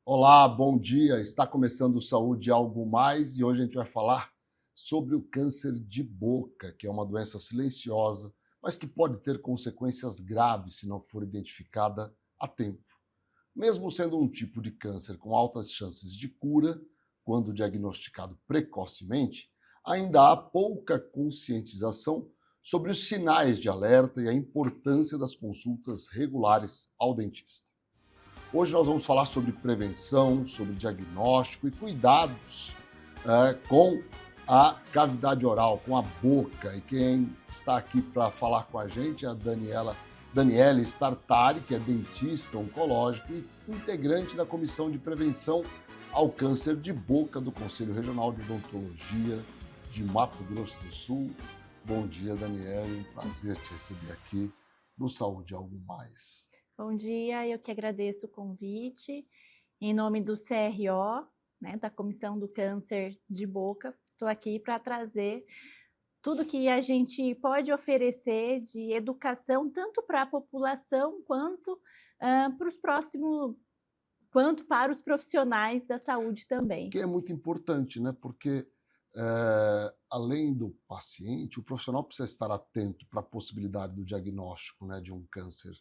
Olá, bom dia. Está começando o Saúde Algo Mais e hoje a gente vai falar sobre o câncer de boca, que é uma doença silenciosa, mas que pode ter consequências graves se não for identificada a tempo. Mesmo sendo um tipo de câncer com altas chances de cura, quando diagnosticado precocemente, ainda há pouca conscientização sobre os sinais de alerta e a importância das consultas regulares ao dentista. Hoje nós vamos falar sobre prevenção, sobre diagnóstico e cuidados com a cavidade oral, com a boca. E quem está aqui para falar com a gente é a Daniele Startari, que é dentista oncológico e integrante da Comissão de Prevenção ao Câncer de Boca do Conselho Regional de Odontologia de Mato Grosso do Sul. Bom dia, Daniele. Um prazer te receber aqui no Saúde Algo Mais. Bom dia, eu que agradeço o convite. Em nome do CRO, da Comissão do Câncer de Boca, estou aqui para trazer tudo que a gente pode oferecer de educação, tanto para a população quanto para os profissionais da saúde também. Que é muito importante, né? Porque além do paciente, o profissional precisa estar atento para a possibilidade do diagnóstico, né, de um câncer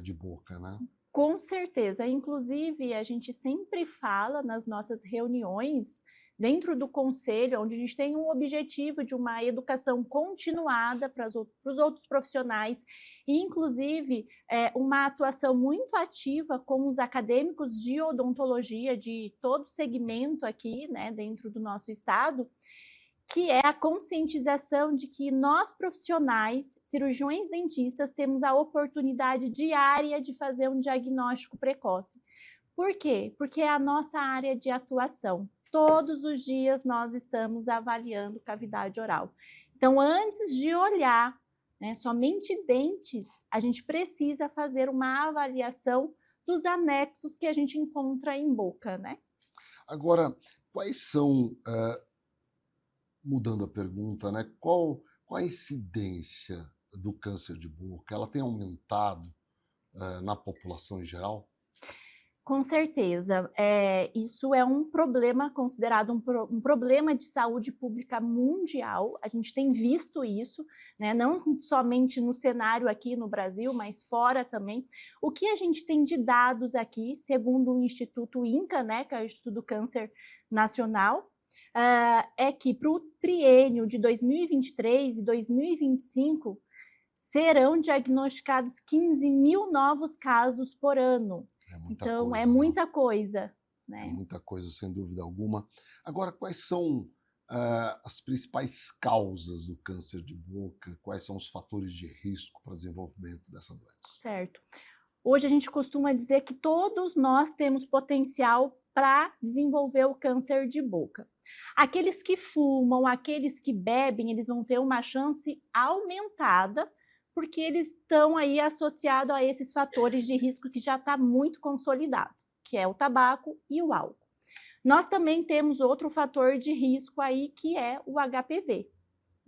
de boca, né? Com certeza. Inclusive, a gente sempre fala nas nossas reuniões, dentro do conselho, onde a gente tem um objetivo de uma educação continuada para os outros profissionais, e inclusive uma atuação muito ativa com os acadêmicos de odontologia de todo segmento aqui, né, dentro do nosso estado, que é a conscientização de que nós profissionais, cirurgiões dentistas, temos a oportunidade diária de fazer um diagnóstico precoce. Por quê? Porque é a nossa área de atuação. Todos os dias nós estamos avaliando cavidade oral. Então, antes de olhar somente dentes, a gente precisa fazer uma avaliação dos anexos que a gente encontra em boca, né? Agora, quais são... Mudando a pergunta, né? Qual a incidência do câncer de boca? Ela tem aumentado na população em geral? Com certeza. Isso é um problema considerado um problema de saúde pública mundial. A gente tem visto isso, né? Não somente no cenário aqui no Brasil, mas fora também. O que a gente tem de dados aqui, segundo o Instituto INCA, né, que é o Instituto do Câncer Nacional, é que para o triênio de 2023 e 2025 serão diagnosticados 15 mil novos casos por ano. Então, é muita coisa, né? É muita coisa, sem dúvida alguma. Agora, quais são as principais causas do câncer de boca? Quais são os fatores de risco para o desenvolvimento dessa doença? Certo. Hoje a gente costuma dizer que todos nós temos potencial para desenvolver o câncer de boca. Aqueles que fumam, aqueles que bebem, eles vão ter uma chance aumentada, porque eles estão aí associados a esses fatores de risco que já está muito consolidado, que é o tabaco e o álcool. Nós também temos outro fator de risco aí, que é o HPV.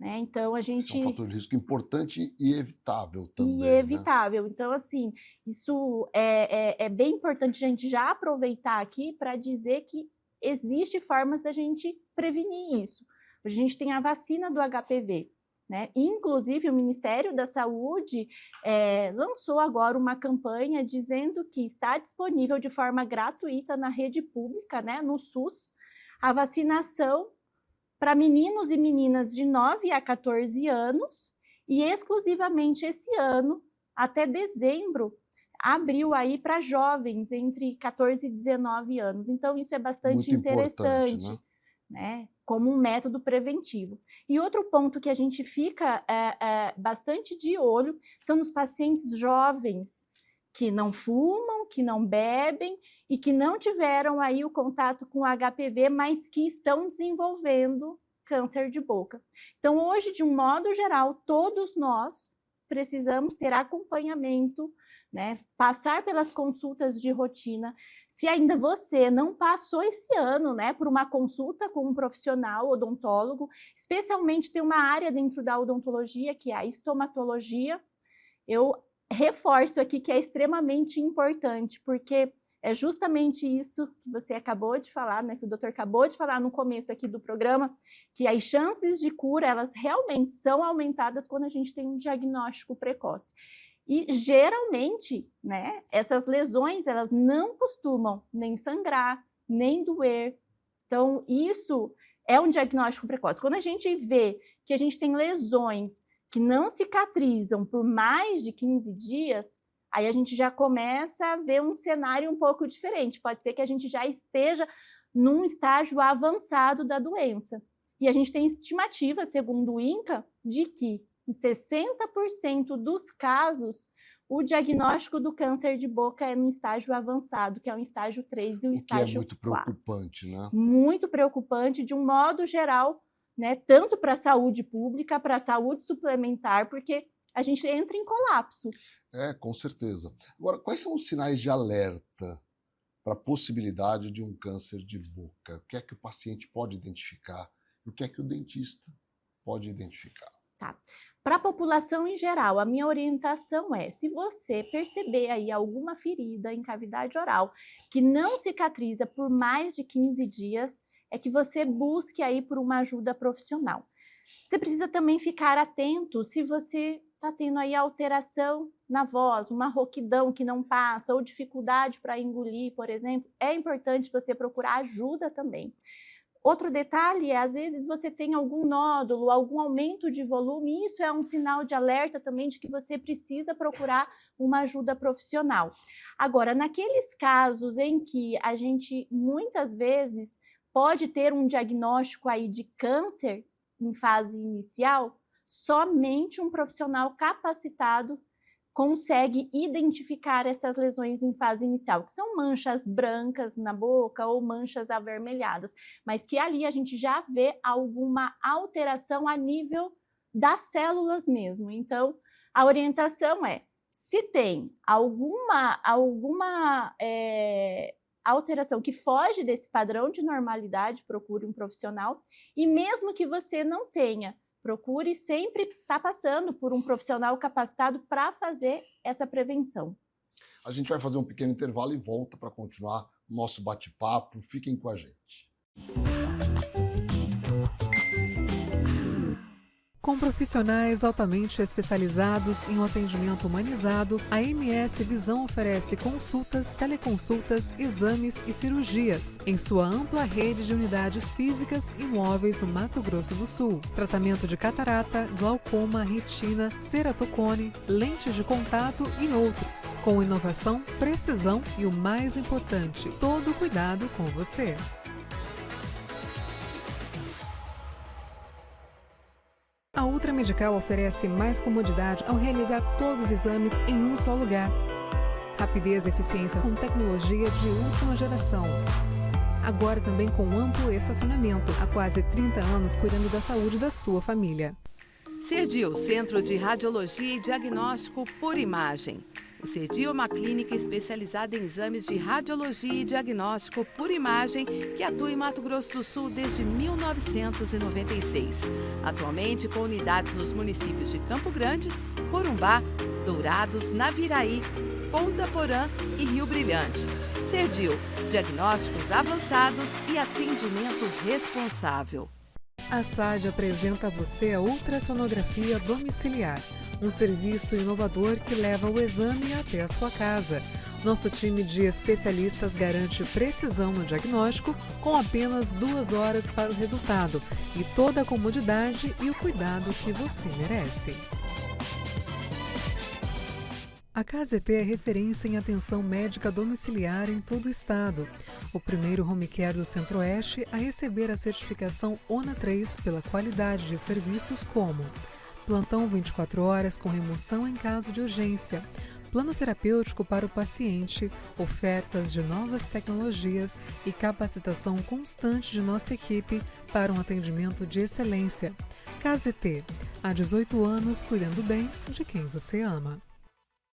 Então, a gente... Esse é um fator de risco importante e evitável também. E evitável. Né? Então, assim, isso é bem importante a gente já aproveitar aqui para dizer que existem formas da gente prevenir isso. A gente tem a vacina do HPV, né? Inclusive, o Ministério da Saúde lançou agora uma campanha dizendo que está disponível de forma gratuita na rede pública, né, no SUS, a vacinação para meninos e meninas de 9 a 14 anos, e exclusivamente esse ano, até dezembro, abriu aí para jovens entre 14 e 19 anos. Então, isso é bastante muito interessante, né? Como um método preventivo. E outro ponto que a gente fica bastante de olho são nos pacientes jovens que não fumam, que não bebem e que não tiveram aí o contato com HPV, mas que estão desenvolvendo câncer de boca. Então, hoje, de um modo geral, todos nós precisamos ter acompanhamento, né? Passar pelas consultas de rotina. Se ainda você não passou esse ano, né, por uma consulta com um profissional odontólogo, especialmente tem uma área dentro da odontologia, que é a estomatologia, eu reforço aqui que é extremamente importante, porque é justamente isso que você acabou de falar, né, que o doutor acabou de falar no começo aqui do programa, que as chances de cura, elas realmente são aumentadas quando a gente tem um diagnóstico precoce. E geralmente, né, essas lesões, elas não costumam nem sangrar, nem doer. Então, isso é um diagnóstico precoce. Quando a gente vê que a gente tem lesões que não cicatrizam por mais de 15 dias, aí a gente já começa a ver um cenário um pouco diferente. Pode ser que a gente já esteja num estágio avançado da doença. E a gente tem estimativa, segundo o INCA, de que em 60% dos casos, o diagnóstico do câncer de boca é no estágio avançado, que é o estágio 3 e o estágio 4. O que é muito preocupante, né? Muito preocupante, de um modo geral, né? Tanto para a saúde pública, para a saúde suplementar, porque a gente entra em colapso. Com certeza. Agora, quais são os sinais de alerta para a possibilidade de um câncer de boca? O que é que o paciente pode identificar? E o que é que o dentista pode identificar? Tá. Para a população em geral, a minha orientação é, se você perceber aí alguma ferida em cavidade oral que não cicatriza por mais de 15 dias, é que você busque aí por uma ajuda profissional. Você precisa também ficar atento se você está tendo aí alteração na voz, uma rouquidão que não passa ou dificuldade para engolir, por exemplo, é importante você procurar ajuda também. Outro detalhe é, às vezes, você tem algum nódulo, algum aumento de volume, e isso é um sinal de alerta também de que você precisa procurar uma ajuda profissional. Agora, naqueles casos em que a gente, muitas vezes, pode ter um diagnóstico aí de câncer em fase inicial, somente um profissional capacitado consegue identificar essas lesões em fase inicial, que são manchas brancas na boca ou manchas avermelhadas, mas que ali a gente já vê alguma alteração a nível das células mesmo. Então, a orientação é, se tem alguma alteração que foge desse padrão de normalidade, procure um profissional, e mesmo que você não tenha, procure sempre estar passando por um profissional capacitado para fazer essa prevenção. A gente vai fazer um pequeno intervalo e volta para continuar o nosso bate-papo. Fiquem com a gente. Com profissionais altamente especializados em um atendimento humanizado, a MS Visão oferece consultas, teleconsultas, exames e cirurgias em sua ampla rede de unidades físicas e móveis no Mato Grosso do Sul. Tratamento de catarata, glaucoma, retina, ceratocone, lentes de contato e outros. Com inovação, precisão e o mais importante, todo o cuidado com você. A Ultra Medical oferece mais comodidade ao realizar todos os exames em um só lugar. Rapidez e eficiência com tecnologia de última geração. Agora também com amplo estacionamento, há quase 30 anos cuidando da saúde da sua família. Serdio, Centro de Radiologia e Diagnóstico por Imagem. O Serdio é uma clínica especializada em exames de radiologia e diagnóstico por imagem que atua em Mato Grosso do Sul desde 1996. Atualmente com unidades nos municípios de Campo Grande, Corumbá, Dourados, Naviraí, Ponta Porã e Rio Brilhante. Serdio, diagnósticos avançados e atendimento responsável. A SAD apresenta a você a ultrassonografia domiciliar, um serviço inovador que leva o exame até a sua casa. Nosso time de especialistas garante precisão no diagnóstico com apenas 2 horas para o resultado e toda a comodidade e o cuidado que você merece. A KZT é referência em atenção médica domiciliar em todo o estado. O primeiro home care do Centro-Oeste a receber a certificação ONA 3 pela qualidade de serviços como plantão 24 horas com remoção em caso de urgência, plano terapêutico para o paciente, ofertas de novas tecnologias e capacitação constante de nossa equipe para um atendimento de excelência. KZT, há 18 anos cuidando bem de quem você ama.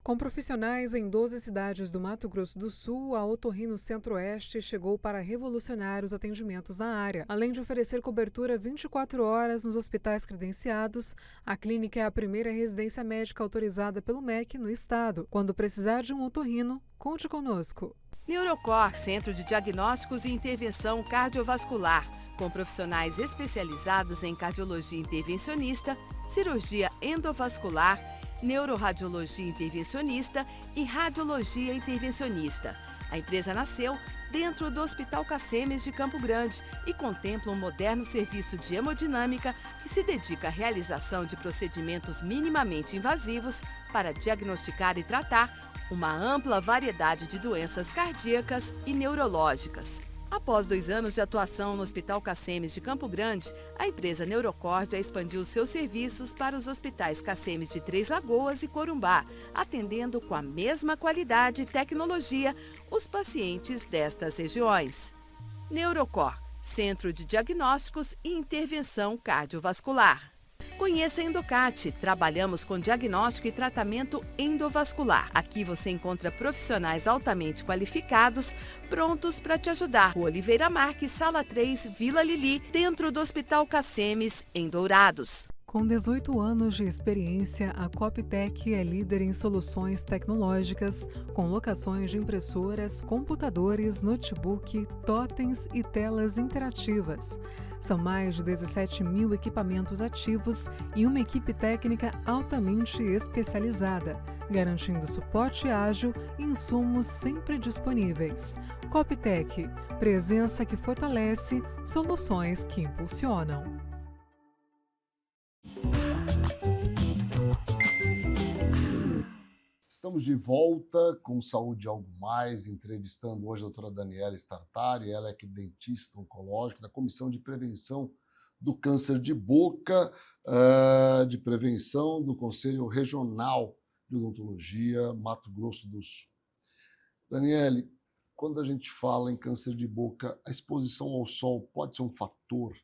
Com profissionais em 12 cidades do Mato Grosso do Sul, a Otorrino Centro-Oeste chegou para revolucionar os atendimentos na área. Além de oferecer cobertura 24 horas nos hospitais credenciados, a clínica é a primeira residência médica autorizada pelo MEC no estado. Quando precisar de um otorrino, conte conosco. Neurocor, Centro de Diagnósticos e Intervenção Cardiovascular, com profissionais especializados em cardiologia intervencionista, cirurgia endovascular, neuroradiologia intervencionista e radiologia intervencionista. A empresa nasceu dentro do Hospital Cacemes de Campo Grande e contempla um moderno serviço de hemodinâmica que se dedica à realização de procedimentos minimamente invasivos para diagnosticar e tratar uma ampla variedade de doenças cardíacas e neurológicas. Após 2 anos de atuação no Hospital Cacemes de Campo Grande, a empresa Neurocor já expandiu seus serviços para os hospitais Cacemes de Três Lagoas e Corumbá, atendendo com a mesma qualidade e tecnologia os pacientes destas regiões. Neurocor, Centro de Diagnósticos e Intervenção Cardiovascular. Conheça a Endocate. Trabalhamos com diagnóstico e tratamento endovascular. Aqui você encontra profissionais altamente qualificados, prontos para te ajudar. O Oliveira Marques, Sala 3, Vila Lili, dentro do Hospital Cacemes, em Dourados. Com 18 anos de experiência, a Coptec é líder em soluções tecnológicas, com locações de impressoras, computadores, notebook, totens e telas interativas. São mais de 17 mil equipamentos ativos e uma equipe técnica altamente especializada, garantindo suporte ágil e insumos sempre disponíveis. Coptec, presença que fortalece, soluções que impulsionam. Estamos de volta com Saúde e Algo Mais, entrevistando hoje a doutora Daniela Startari, ela é dentista oncológica da Comissão de Prevenção do Câncer de Boca, de Prevenção do Conselho Regional de Odontologia, Mato Grosso do Sul. Daniele, quando a gente fala em câncer de boca, a exposição ao sol pode ser um fator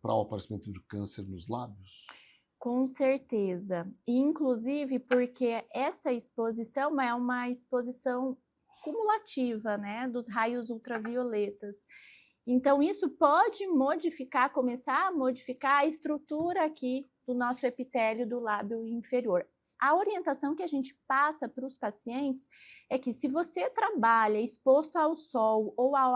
para o aparecimento de câncer nos lábios? Com certeza, inclusive porque essa exposição é uma exposição cumulativa, né, dos raios ultravioletas. Então isso pode modificar, começar a modificar a estrutura aqui do nosso epitélio do lábio inferior. A orientação que a gente passa para os pacientes é que se você trabalha exposto ao sol ou ao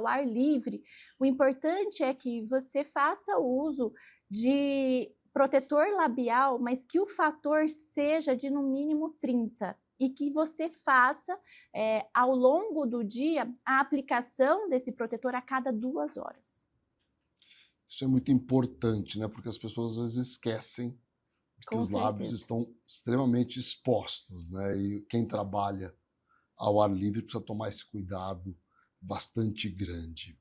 ar livre, o importante é que você faça uso de protetor labial, mas que o fator seja de no mínimo 30 e que você faça ao longo do dia a aplicação desse protetor a cada 2 horas. Isso é muito importante, né? Porque as pessoas às vezes esquecem que os lábios estão extremamente expostos, né? E quem trabalha ao ar livre precisa tomar esse cuidado bastante grande.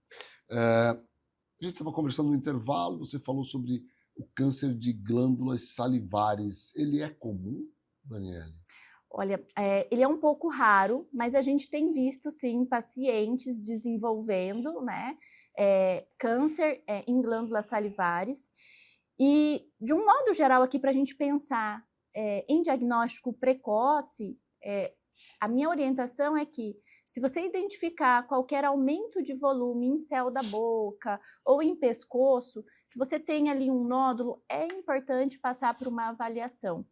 A gente estava conversando no intervalo, você falou sobre o câncer de glândulas salivares. Ele é comum, Daniele? Olha, ele é um pouco raro, mas a gente tem visto, sim, pacientes desenvolvendo, né, câncer em glândulas salivares. E, de um modo geral, aqui, para a gente pensar em diagnóstico precoce, a minha orientação é que, se você identificar qualquer aumento de volume em céu da boca ou em pescoço, que você tenha ali um nódulo, é importante passar por uma avaliação.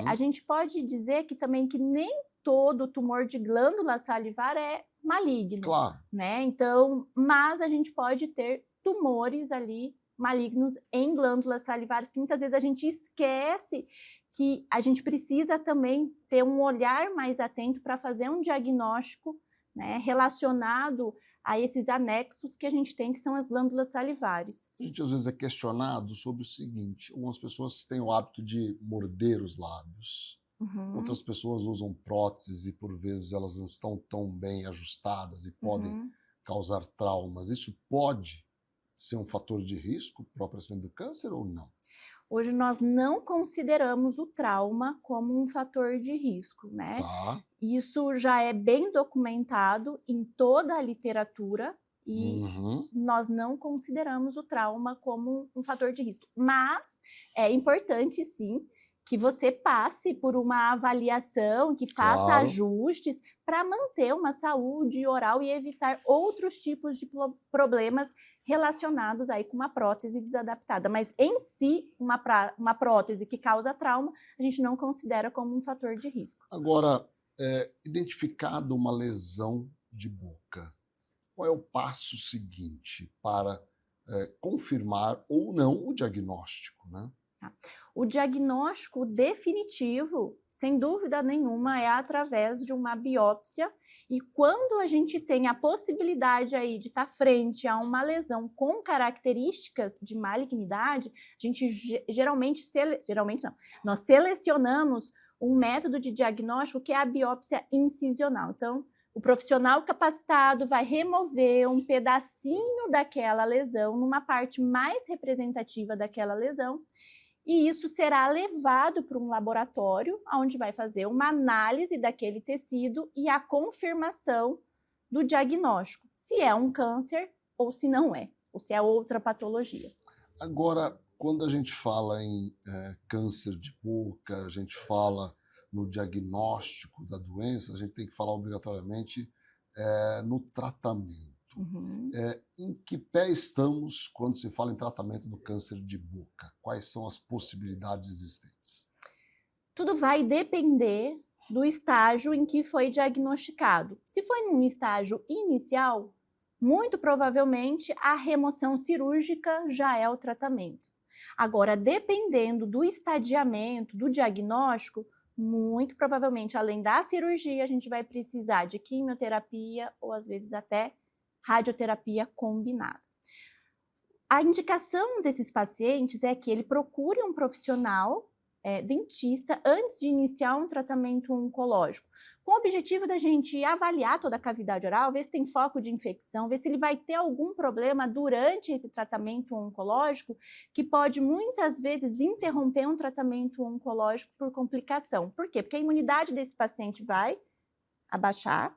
A gente pode dizer que também que nem todo tumor de glândula salivar é maligno, claro, né? Então, mas a gente pode ter tumores ali malignos em glândulas salivares, que muitas vezes a gente esquece que a gente precisa também ter um olhar mais atento para fazer um diagnóstico, né, relacionado a esses anexos que a gente tem, que são as glândulas salivares. A gente às vezes é questionado sobre o seguinte: algumas pessoas têm o hábito de morder os lábios, outras pessoas usam próteses e por vezes elas não estão tão bem ajustadas e podem causar traumas. Isso pode ser um fator de risco para o aparecimento do câncer ou não? Hoje nós não consideramos o trauma como um fator de risco, né? Tá. Isso já é bem documentado em toda a literatura e nós não consideramos o trauma como um fator de risco. Mas é importante, sim, que você passe por uma avaliação, que faça ajustes para manter uma saúde oral e evitar outros tipos de problemas relacionados aí com uma prótese desadaptada. Mas em si, uma prótese que causa trauma, a gente não considera como um fator de risco. Agora, identificada uma lesão de boca, qual é o passo seguinte para confirmar ou não o diagnóstico, né? O diagnóstico definitivo, sem dúvida nenhuma, é através de uma biópsia. E quando a gente tem a possibilidade aí de estar frente a uma lesão com características de malignidade, a gente nós selecionamos um método de diagnóstico que é a biópsia incisional. Então, o profissional capacitado vai remover um pedacinho daquela lesão, numa parte mais representativa daquela lesão, e isso será levado para um laboratório, onde vai fazer uma análise daquele tecido e a confirmação do diagnóstico, se é um câncer ou se não é, ou se é outra patologia. Agora, quando a gente fala em câncer de boca, a gente fala no diagnóstico da doença, a gente tem que falar obrigatoriamente no tratamento. Uhum. Em que pé estamos quando se fala em tratamento do câncer de boca? Quais são as possibilidades existentes? Tudo vai depender do estágio em que foi diagnosticado. Se foi num estágio inicial, muito provavelmente a remoção cirúrgica já é o tratamento. Agora, dependendo do estadiamento, do diagnóstico, muito provavelmente, além da cirurgia, a gente vai precisar de quimioterapia ou às vezes até radioterapia combinada. A indicação desses pacientes é que ele procure um profissional dentista antes de iniciar um tratamento oncológico, com o objetivo da gente avaliar toda a cavidade oral, ver se tem foco de infecção, ver se ele vai ter algum problema durante esse tratamento oncológico, que pode muitas vezes interromper um tratamento oncológico por complicação. Por quê? Porque a imunidade desse paciente vai abaixar,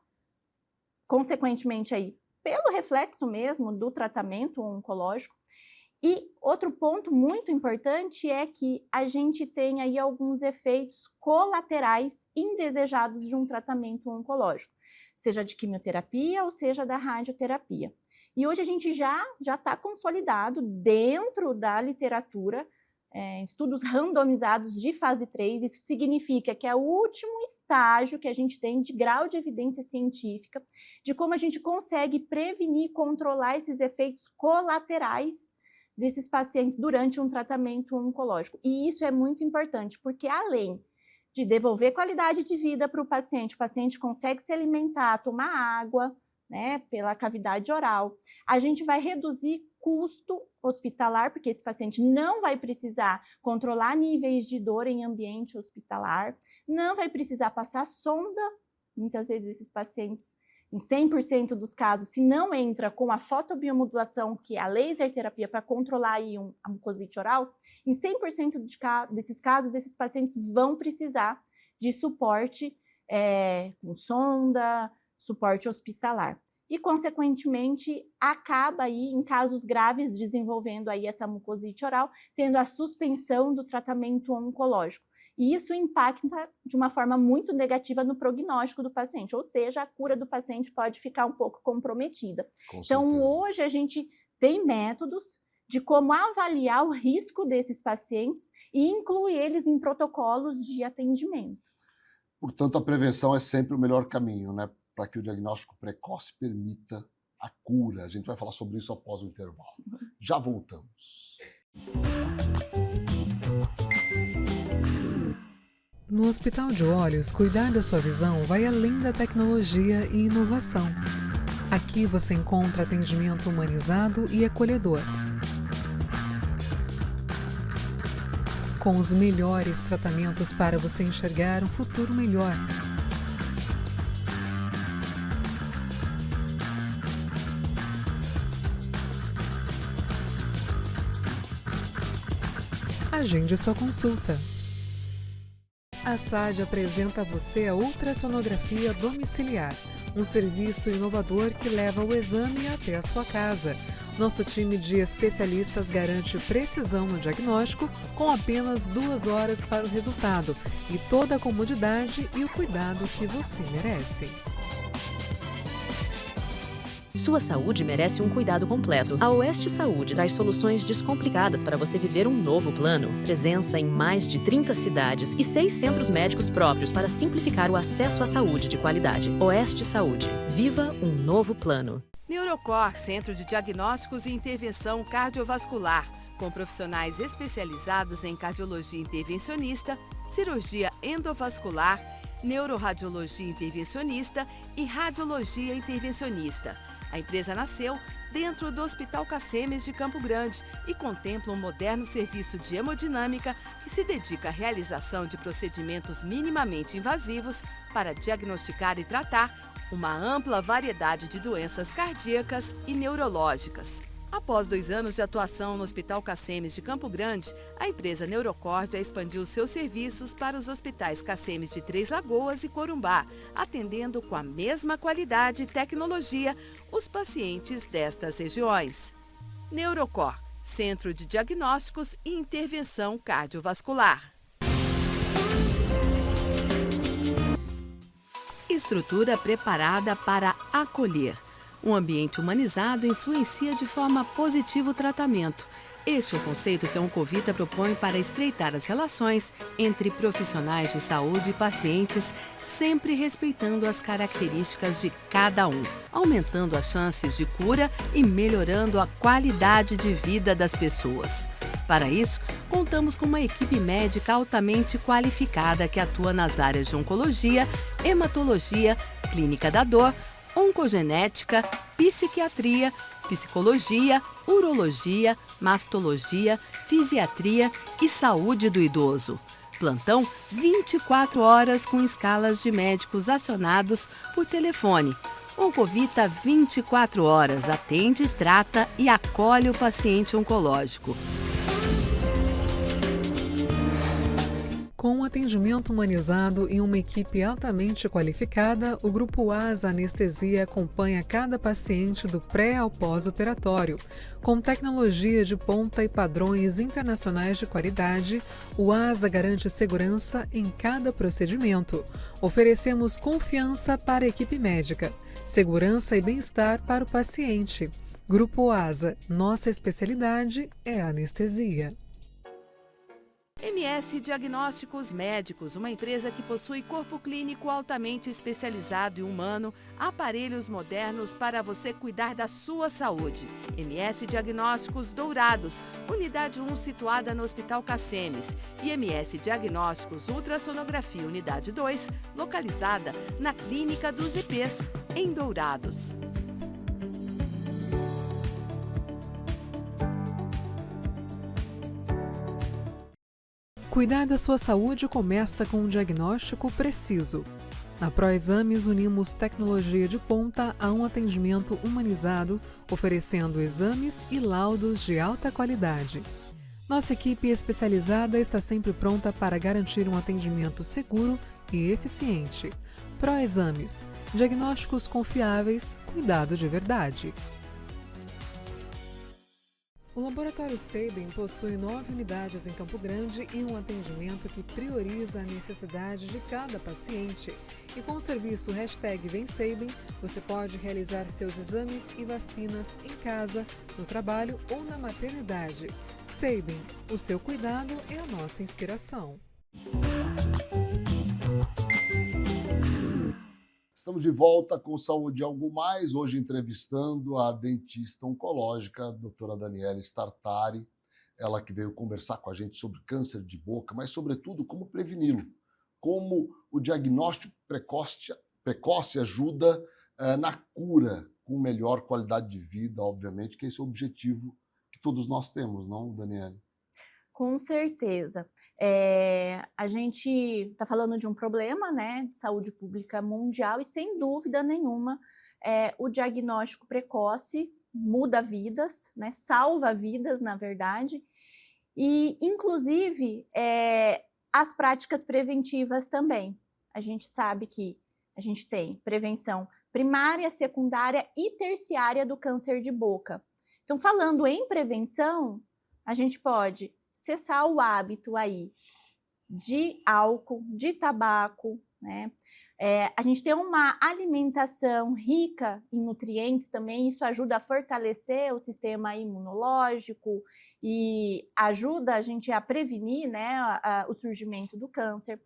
consequentemente aí, pelo reflexo mesmo do tratamento oncológico. E outro ponto muito importante é que a gente tem aí alguns efeitos colaterais indesejados de um tratamento oncológico, seja de quimioterapia ou seja da radioterapia. E hoje a gente já está consolidado dentro da literatura, estudos randomizados de fase 3, isso significa que é o último estágio que a gente tem de grau de evidência científica, de como a gente consegue prevenir e controlar esses efeitos colaterais desses pacientes durante um tratamento oncológico. E isso é muito importante, porque além de devolver qualidade de vida para o paciente consegue se alimentar, tomar água, né, pela cavidade oral, a gente vai reduzir custo hospitalar, porque esse paciente não vai precisar controlar níveis de dor em ambiente hospitalar, não vai precisar passar sonda. Muitas vezes esses pacientes, em 100% dos casos, se não entra com a fotobiomodulação, que é a laser terapia para controlar aí a mucosite oral, em 100% desses casos, esses pacientes vão precisar de suporte com sonda, suporte hospitalar. E, consequentemente, acaba aí, em casos graves, desenvolvendo aí essa mucosite oral, tendo a suspensão do tratamento oncológico. E isso impacta de uma forma muito negativa no prognóstico do paciente, ou seja, a cura do paciente pode ficar um pouco comprometida. Então, hoje a gente tem métodos de como avaliar o risco desses pacientes e incluir eles em protocolos de atendimento. Portanto, a prevenção é sempre o melhor caminho, né? Para que o diagnóstico precoce permita a cura. A gente vai falar sobre isso após o intervalo. Já voltamos. No Hospital de Olhos, cuidar da sua visão vai além da tecnologia e inovação. Aqui você encontra atendimento humanizado e acolhedor, com os melhores tratamentos para você enxergar um futuro melhor. Agende sua consulta. A SAD apresenta a você a ultrassonografia domiciliar, um serviço inovador que leva o exame até a sua casa. Nosso time de especialistas garante precisão no diagnóstico com apenas 2 horas para o resultado e toda a comodidade e o cuidado que você merece. Sua saúde merece um cuidado completo. A Oeste Saúde traz soluções descomplicadas para você viver um novo plano. Presença em mais de 30 cidades e 6 centros médicos próprios para simplificar o acesso à saúde de qualidade. Oeste Saúde. Viva um novo plano. Neurocor, Centro de Diagnósticos e Intervenção Cardiovascular, com profissionais especializados em cardiologia intervencionista, cirurgia endovascular, neuroradiologia intervencionista e radiologia intervencionista. A empresa nasceu dentro do Hospital Cacemes de Campo Grande e contempla um moderno serviço de hemodinâmica que se dedica à realização de procedimentos minimamente invasivos para diagnosticar e tratar uma ampla variedade de doenças cardíacas e neurológicas. Após 2 anos de atuação no Hospital Cacemes de Campo Grande, a empresa Neurocor já expandiu seus serviços para os hospitais Cacemes de Três Lagoas e Corumbá, atendendo com a mesma qualidade e tecnologia os pacientes destas regiões. Neurocor, Centro de Diagnósticos e Intervenção Cardiovascular. Estrutura preparada para acolher. Um ambiente humanizado influencia de forma positiva o tratamento. Este é o conceito que a Oncovita propõe para estreitar as relações entre profissionais de saúde e pacientes, sempre respeitando as características de cada um, aumentando as chances de cura e melhorando a qualidade de vida das pessoas. Para isso, contamos com uma equipe médica altamente qualificada que atua nas áreas de oncologia, hematologia, clínica da dor, oncogenética, psiquiatria, psicologia, urologia, mastologia, fisiatria e saúde do idoso. Plantão 24 horas com escalas de médicos acionados por telefone. Oncovita 24 horas atende, trata e acolhe o paciente oncológico. Com um atendimento humanizado e uma equipe altamente qualificada, o Grupo ASA Anestesia acompanha cada paciente do pré ao pós-operatório. Com tecnologia de ponta e padrões internacionais de qualidade, o ASA garante segurança em cada procedimento. Oferecemos confiança para a equipe médica, segurança e bem-estar para o paciente. Grupo ASA, nossa especialidade é a anestesia. MS Diagnósticos Médicos, uma empresa que possui corpo clínico altamente especializado e humano, aparelhos modernos para você cuidar da sua saúde. MS Diagnósticos Dourados, unidade 1 situada no Hospital Cacemes, e MS Diagnósticos Ultrassonografia, unidade 2, localizada na Clínica dos IPs, em Dourados. Cuidar da sua saúde começa com um diagnóstico preciso. Na ProExames, unimos tecnologia de ponta a um atendimento humanizado, oferecendo exames e laudos de alta qualidade. Nossa equipe especializada está sempre pronta para garantir um atendimento seguro e eficiente. ProExames, diagnósticos confiáveis, cuidado de verdade. O Laboratório Sabin possui 9 unidades em Campo Grande e um atendimento que prioriza a necessidade de cada paciente. E com o serviço #VemSabin, você pode realizar seus exames e vacinas em casa, no trabalho ou na maternidade. Sabin, o seu cuidado é a nossa inspiração. Estamos de volta com Saúde e Algo Mais, hoje entrevistando a dentista oncológica, a doutora Daniela Startari, ela que veio conversar com a gente sobre câncer de boca, mas sobretudo como preveni-lo, como o diagnóstico precoce ajuda na cura, com melhor qualidade de vida, obviamente, que esse é o objetivo que todos nós temos, não, Daniela? Com certeza. A gente está falando de um problema, né, de saúde pública mundial e, sem dúvida nenhuma, o diagnóstico precoce muda vidas, né, salva vidas, na verdade, e, inclusive, as práticas preventivas também. A gente sabe que a gente tem prevenção primária, secundária e terciária do câncer de boca. Então, falando em prevenção, a gente pode cessar o hábito aí de álcool, de tabaco, né? A gente ter uma alimentação rica em nutrientes também, isso ajuda a fortalecer o sistema imunológico e ajuda a gente a prevenir, né, o surgimento do câncer.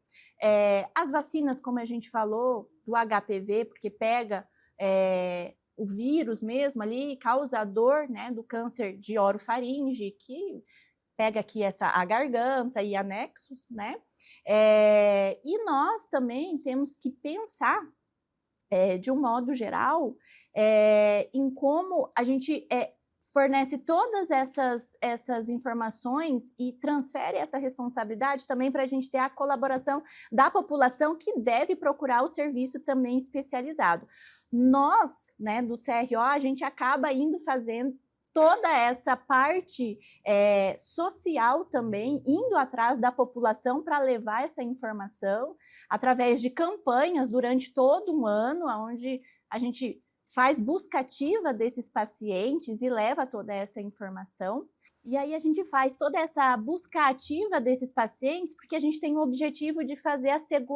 As vacinas, como a gente falou, do HPV, porque pega o vírus mesmo ali, causador, né, do câncer de orofaringe, que pega aqui a garganta e anexos, né? E nós também temos que pensar, de um modo geral, em como a gente fornece todas essas informações e transfere essa responsabilidade também para a gente ter a colaboração da população que deve procurar o serviço também especializado. Nós, né, do CRO, a gente acaba indo fazendo toda essa parte social também, indo atrás da população para levar essa informação, através de campanhas durante todo um ano, onde a gente faz busca ativa desses pacientes e leva toda essa informação. E aí a gente faz toda essa busca ativa desses pacientes porque a gente tem o objetivo de fazer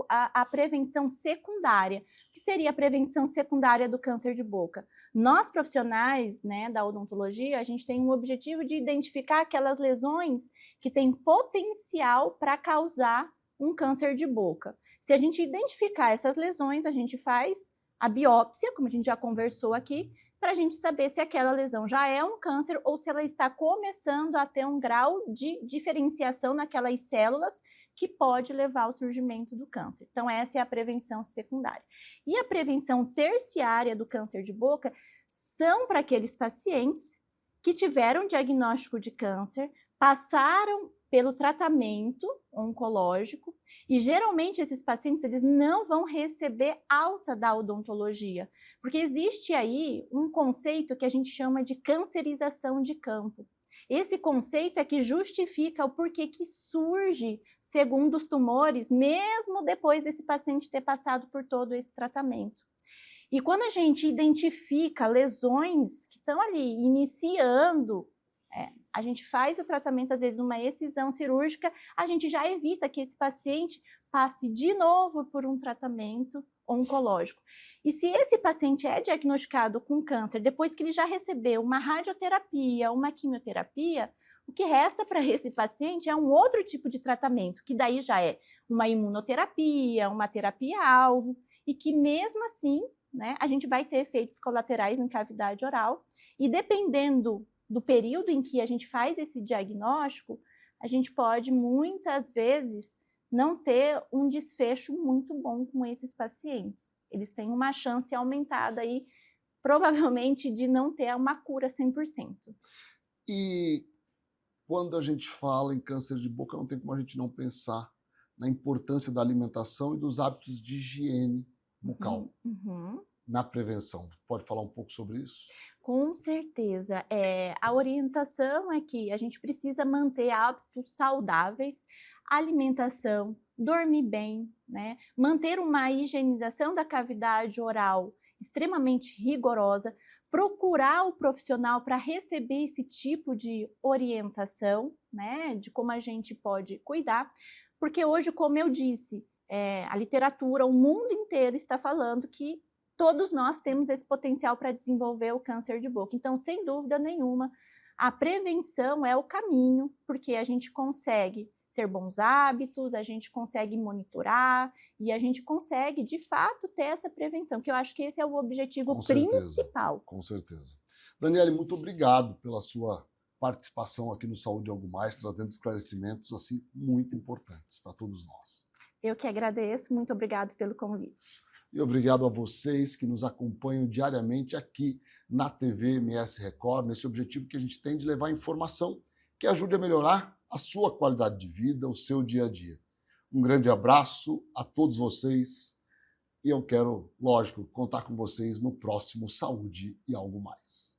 a prevenção secundária. O que seria a prevenção secundária do câncer de boca? Nós, profissionais, né, da odontologia, a gente tem o objetivo de identificar aquelas lesões que têm potencial para causar um câncer de boca. Se a gente identificar essas lesões, a gente faz a biópsia, como a gente já conversou aqui, para a gente saber se aquela lesão já é um câncer ou se ela está começando a ter um grau de diferenciação naquelas células que pode levar ao surgimento do câncer. Então, essa é a prevenção secundária. E a prevenção terciária do câncer de boca são para aqueles pacientes que tiveram diagnóstico de câncer, passaram pelo tratamento oncológico e geralmente esses pacientes eles não vão receber alta da odontologia, porque existe aí um conceito que a gente chama de cancerização de campo. Esse conceito é que justifica o porquê que surge segundos tumores, mesmo depois desse paciente ter passado por todo esse tratamento. E quando a gente identifica lesões que estão ali iniciando, a gente faz o tratamento, às vezes uma excisão cirúrgica, a gente já evita que esse paciente passe de novo por um tratamento oncológico. E se esse paciente é diagnosticado com câncer, depois que ele já recebeu uma radioterapia, uma quimioterapia, o que resta para esse paciente é um outro tipo de tratamento, que daí já é uma imunoterapia, uma terapia-alvo, e que mesmo assim, né, a gente vai ter efeitos colaterais em cavidade oral, e dependendo do período em que a gente faz esse diagnóstico, a gente pode muitas vezes não ter um desfecho muito bom com esses pacientes. Eles têm uma chance aumentada aí, provavelmente, de não ter uma cura 100%. E quando a gente fala em câncer de boca, não tem como a gente não pensar na importância da alimentação e dos hábitos de higiene bucal na prevenção. Pode falar um pouco sobre isso? Com certeza. A orientação é que a gente precisa manter hábitos saudáveis, alimentação, dormir bem, né? Manter uma higienização da cavidade oral extremamente rigorosa, procurar o profissional para receber esse tipo de orientação, né? De como a gente pode cuidar, porque hoje, como eu disse, a literatura, o mundo inteiro está falando que todos nós temos esse potencial para desenvolver o câncer de boca. Então, sem dúvida nenhuma, a prevenção é o caminho, porque a gente consegue ter bons hábitos, a gente consegue monitorar e a gente consegue, de fato, ter essa prevenção, que eu acho que esse é o objetivo principal. Com certeza. Daniele, muito obrigado pela sua participação aqui no Saúde Algo Mais, trazendo esclarecimentos assim muito importantes para todos nós. Eu que agradeço, muito obrigado pelo convite. E obrigado a vocês que nos acompanham diariamente aqui na TV MS Record, nesse objetivo que a gente tem de levar informação que ajude a melhorar a sua qualidade de vida, o seu dia a dia. Um grande abraço a todos vocês e eu quero, lógico, contar com vocês no próximo Saúde e Algo Mais.